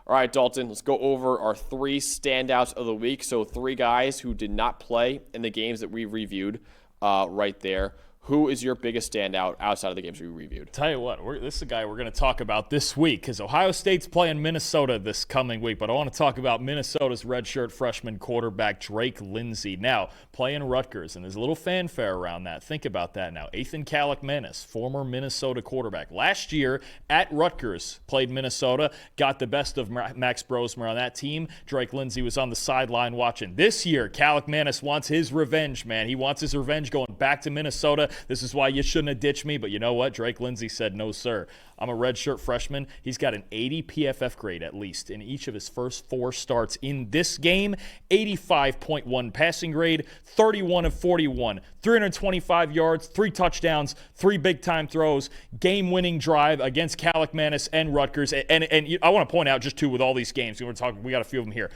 All right, Dalton, let's go over our 3 standouts of the week. So 3 guys who did not play in the games that we reviewed right there. Who is your biggest standout outside of the games we reviewed? Tell you what, this is a guy we're going to talk about this week because Ohio State's playing Minnesota this coming week, but I want to talk about Minnesota's redshirt freshman quarterback Drake Lindsey. Now, playing Rutgers, and there's a little fanfare around that. Think about that now. Ethan Kalakmanis, former Minnesota quarterback. Last year at Rutgers, played Minnesota, got the best of Max Brosmer on that team. Drake Lindsey was on the sideline watching. This year, Kalakmanis wants his revenge, man. He wants his revenge going back to Minnesota. This is why you shouldn't have ditched me, but you know what? Drake Lindsey said, no, sir. I'm a redshirt freshman. He's got an 80 PFF grade at least in each of his first 4 starts in this game. 85.1 passing grade, 31 of 41, 325 yards, 3 touchdowns, 3 big-time throws, game-winning drive against Kalakmanis and Rutgers. And I want to point out just too with all these games, we got a few of them here.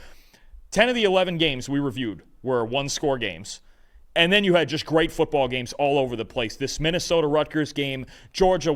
10 of the 11 games we reviewed were 1-score games. And then you had just great football games all over the place. This Minnesota-Rutgers game, Georgia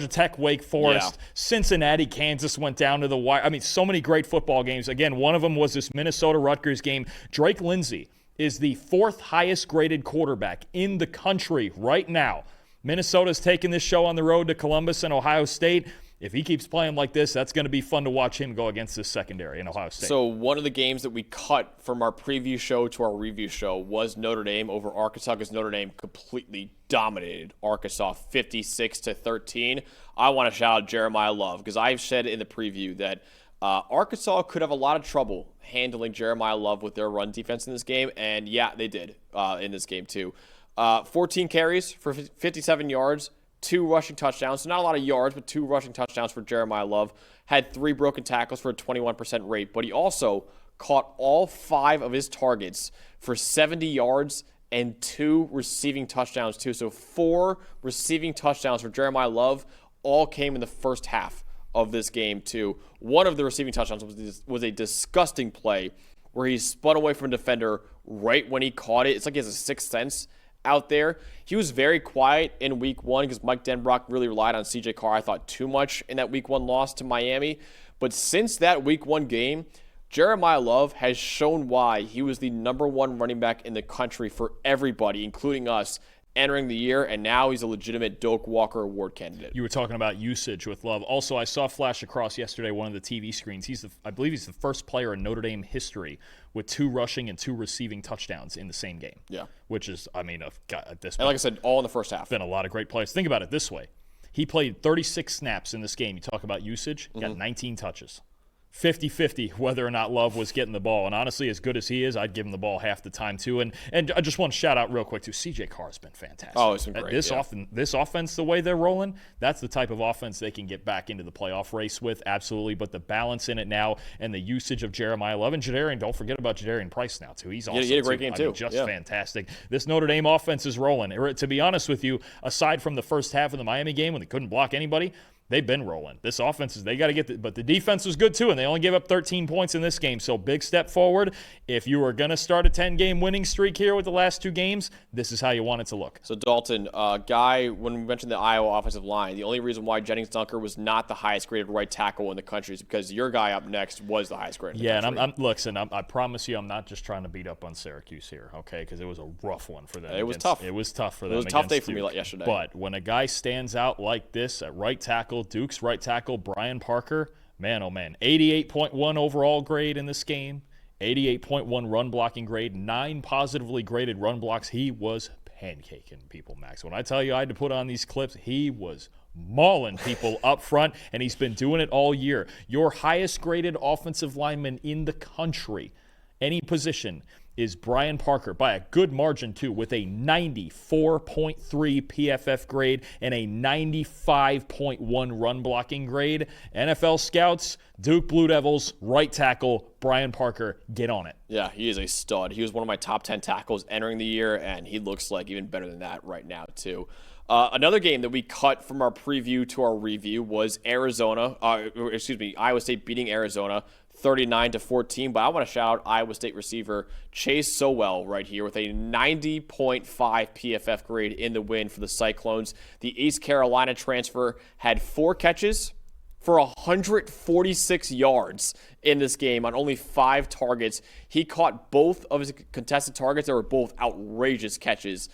Tech, Wake Forest, Cincinnati, Kansas went down to the wire. I mean, so many great football games. Again, one of them was this Minnesota-Rutgers game. Drake Lindsey is the 4th highest-graded quarterback in the country right now. Minnesota's taking this show on the road to Columbus and Ohio State. If he keeps playing like this, that's going to be fun to watch him go against this secondary in Ohio State. So one of the games that we cut from our preview show to our review show was Notre Dame over Arkansas because Notre Dame completely dominated Arkansas 56-13. I want to shout out Jeremiyah Love because I've said in the preview that Arkansas could have a lot of trouble handling Jeremiyah Love with their run defense in this game, and yeah, they did in this game too. 14 carries for 57 yards. 2 rushing touchdowns, so not a lot of yards, but 2 rushing touchdowns for Jeremiyah Love. Had 3 broken tackles for a 21% rate, but he also caught all 5 of his targets for 70 yards and 2 receiving touchdowns too. So 4 receiving touchdowns for Jeremiyah Love all came in the first half of this game too. One of the receiving touchdowns was a disgusting play where he spun away from a defender right when he caught it. It's like he has a sixth sense out there. He was very quiet in week 1 because Mike Denbrock really relied on CJ Carr, I thought, too much in that week 1 loss to Miami. But since that week 1 game, Jeremiyah Love has shown why he was the number 1 running back in the country for everybody, including us, entering the year, and now he's a legitimate Doak Walker Award candidate. You were talking about usage with Love. Also, I saw flash across yesterday one of the TV screens. I believe he's the first player in Notre Dame history with 2 rushing and 2 receiving touchdowns in the same game. Yeah. Which is, I mean, at this point, and like I said, all in the first half. Been a lot of great players. Think about it this way. He played 36 snaps in this game. You talk about usage, got 19 touches. 50-50 whether or not Love was getting the ball. And honestly, as good as he is, I'd give him the ball half the time too. And I just want to shout out real quick too, CJ Carr's been fantastic. Oh, it's been great. This offense, the way they're rolling, that's the type of offense they can get back into the playoff race with, absolutely. But the balance in it now and the usage of Jeremiyah Love and Jadarian, don't forget about Jadarian Price now too. He's awesome. He had a great game too. Just fantastic. This Notre Dame offense is rolling. To be honest with you, aside from the first half of the Miami game when they couldn't block anybody, they've been rolling. This offense they got to get but the defense was good too, and they only gave up 13 points in this game. So big step forward. If you were going to start a 10-game winning streak here with the last 2 games, this is how you want it to look. So Dalton, guy, when we mentioned the Iowa offensive line, the only reason why Jennings Dunker was not the highest graded right tackle in the country is because your guy up next was the highest graded. Yeah, and listen, I promise you, I'm not just trying to beat up on Syracuse here, okay? Because it was a rough one for them. It was tough. It was tough for them. It was a tough day for me yesterday. But when a guy stands out like this at right tackle, Duke's right tackle, Brian Parker, man, oh man, 88.1 overall grade in this game, 88.1 run blocking grade, 9 positively graded run blocks. He was pancaking people, Max. When I tell you I had to put on these clips, he was mauling people up front, and he's been doing it all year. Your highest graded offensive lineman in the country, any position, is Brian Parker by a good margin too, with a 94.3 PFF grade and a 95.1 run blocking grade. NFL scouts, Duke Blue Devils, right tackle, Brian Parker, get on it. Yeah, he is a stud. He was one of my top 10 tackles entering the year, and he looks like even better than that right now too. Another game that we cut from our preview to our review was Iowa State beating Arizona 39-14. But I want to shout out Iowa State receiver Chase Soell right here with a 90.5 PFF grade in the win for the Cyclones. The East Carolina transfer had 4 catches for 146 yards in this game on only 5 targets. He caught both of his contested targets. They were both outrageous catches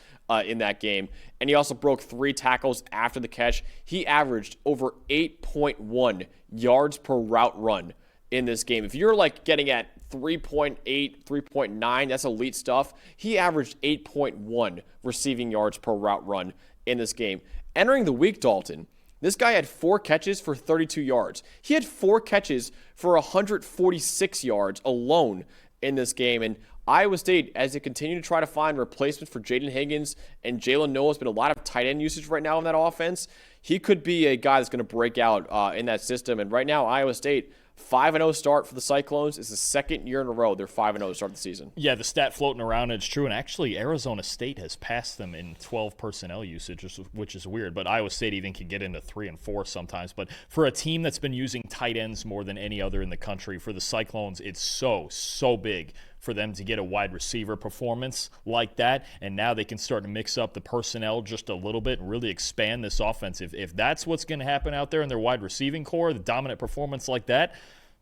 in that game. And he also broke 3 tackles after the catch. He averaged over 8.1 yards per route run in this game. If you're like getting at 3.8, 3.9, that's elite stuff. He averaged 8.1 receiving yards per route run in this game. Entering the week, Dalton, this guy had 4 catches for 32 yards. He had 4 catches for 146 yards alone in this game. And Iowa State, as they continue to try to find replacements for Jaden Higgins and Jalen Noah, has been a lot of tight end usage right now in that offense. He could be a guy that's going to break out in that system. And right now, Iowa State, 5-0 start for the Cyclones. It's the second year in a row they're 5-0 to start the season. Yeah, the stat floating around, it's true. And actually, Arizona State has passed them in 12 personnel usage, which is weird. But Iowa State even can get into 3 and 4 sometimes. But for a team that's been using tight ends more than any other in the country, for the Cyclones, it's so big for them to get a wide receiver performance like that. And now they can start to mix up the personnel just a little bit and really expand this offense. If that's what's going to happen out there in their wide receiving core, the dominant performance like that,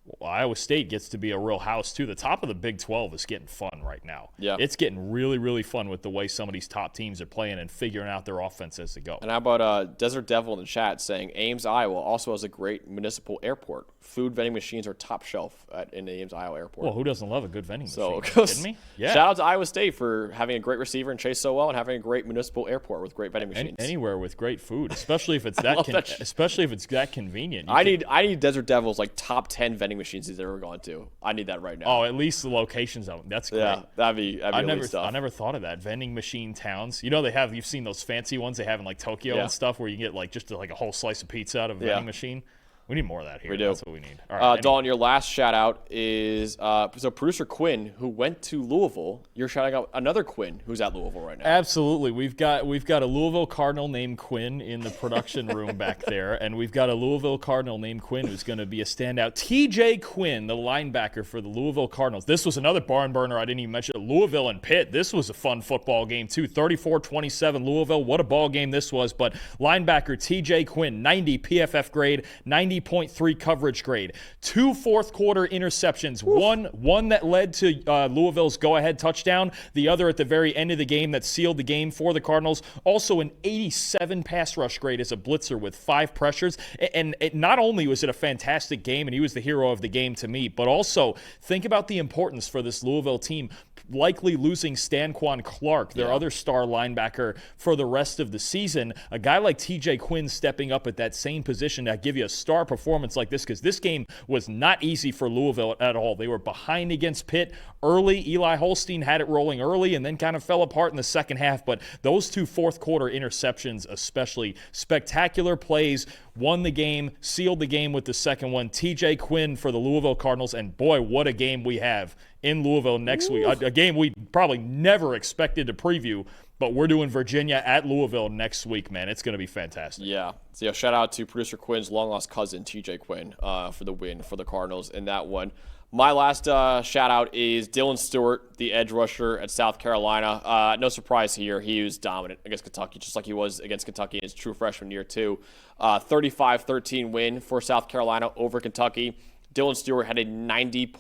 well, Iowa State gets to be a real house, too. The top of the Big 12 is getting fun right now. Yeah. It's getting really, really fun with the way some of these top teams are playing and figuring out their offense as they go. And how about Desert Devil in the chat saying Ames, Iowa also has a great municipal airport. Food vending machines are top shelf in the Ames, Iowa airport. Well, who doesn't love a good vending machine? So, Are you kidding me? Yeah. Shout out to Iowa State for having a great receiver in Chase Soell and having a great municipal airport with great vending machines. Anywhere with great food, especially if it's that convenient. I need Desert Devil's like top 10 vending machines he's ever gone to. I need that right now. Oh, at least the locations of them. That's great. Yeah, that'd be elite stuff. I never thought of that. Vending machine towns. You know you've seen those fancy ones they have in like Tokyo and stuff where you get like just like a whole slice of pizza out of a vending machine. We need more of that here. We do. That's what we need. All right, Dalton, your last shout out is so producer Quinn, who went to Louisville. You're shouting out another Quinn who's at Louisville right now. Absolutely. We've got a Louisville Cardinal named Quinn in the production room back there, and we've got a Louisville Cardinal named Quinn who's going to be a standout. TJ Quinn, the linebacker for the Louisville Cardinals. This was another barn burner I didn't even mention. Louisville and Pitt. This was a fun football game too. 34-27 Louisville. What a ball game this was. But linebacker TJ Quinn, 90 PFF grade, 90.3 coverage grade. 2 fourth-quarter interceptions. One that led to Louisville's go-ahead touchdown. The other at the very end of the game that sealed the game for the Cardinals. Also an 87 pass rush grade as a blitzer with 5 pressures. And not only was it a fantastic game, and he was the hero of the game to me, but also think about the importance for this Louisville team likely losing Stanquan Clark, their other star linebacker, for the rest of the season. A guy like TJ Quinn stepping up at that same position to give you a star performance like this, because this game was not easy for Louisville at all. They were behind against Pitt early. Eli Holstein had it rolling early and then kind of fell apart in the second half. But those 2 fourth-quarter interceptions, especially spectacular plays, won the game, sealed the game with the second one. TJ Quinn for the Louisville Cardinals, and boy, what a game we have in Louisville next week. A game we probably never expected to preview, but we're doing Virginia at Louisville next week, man. It's going to be fantastic. Yeah. So, shout out to producer Quinn's long-lost cousin, TJ Quinn, for the win for the Cardinals in that one. My last shout-out is Dylan Stewart, the edge rusher at South Carolina. No surprise here. He was dominant against Kentucky, just like he was against Kentucky in his true freshman year, too. 35-13 win for South Carolina over Kentucky. Dylan Stewart had a 90.7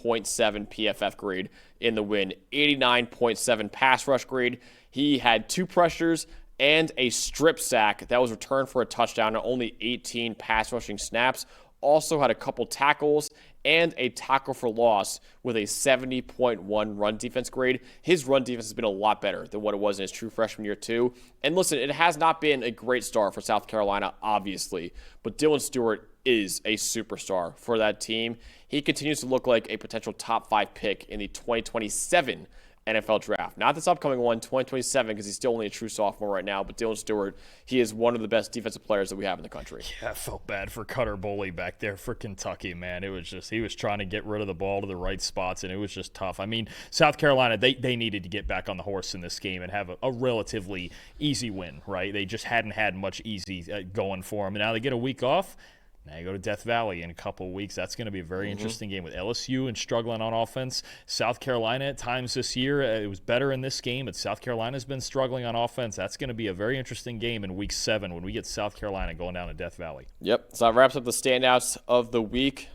PFF grade in the win, 89.7 pass rush grade. He had 2 pressures and a strip sack that was returned for a touchdown and only 18 pass rushing snaps. Also had a couple tackles and a tackle for loss with a 70.1 run defense grade. His run defense has been a lot better than what it was in his true freshman year, too. And listen, it has not been a great start for South Carolina, obviously, but Dylan Stewart is a superstar for that team. He continues to look like a potential top 5 pick in the 2027 NFL draft. Not this upcoming one, 2027, because he's still only a true sophomore right now, but Dylan Stewart, he is one of the best defensive players that we have in the country. Yeah, I felt bad for Cutter Boley back there for Kentucky, man. It was just, he was trying to get rid of the ball to the right spots, and it was just tough. I mean, South Carolina, they needed to get back on the horse in this game and have a relatively easy win, right? They just hadn't had much easy going for them, and now they get a week off. Now you go to Death Valley in a couple of weeks. That's going to be a very interesting game with LSU and struggling on offense. South Carolina at times this year, it was better in this game, but South Carolina's been struggling on offense. That's going to be a very interesting game in Week 7 when we get South Carolina going down to Death Valley. Yep, so that wraps up the standouts of the week.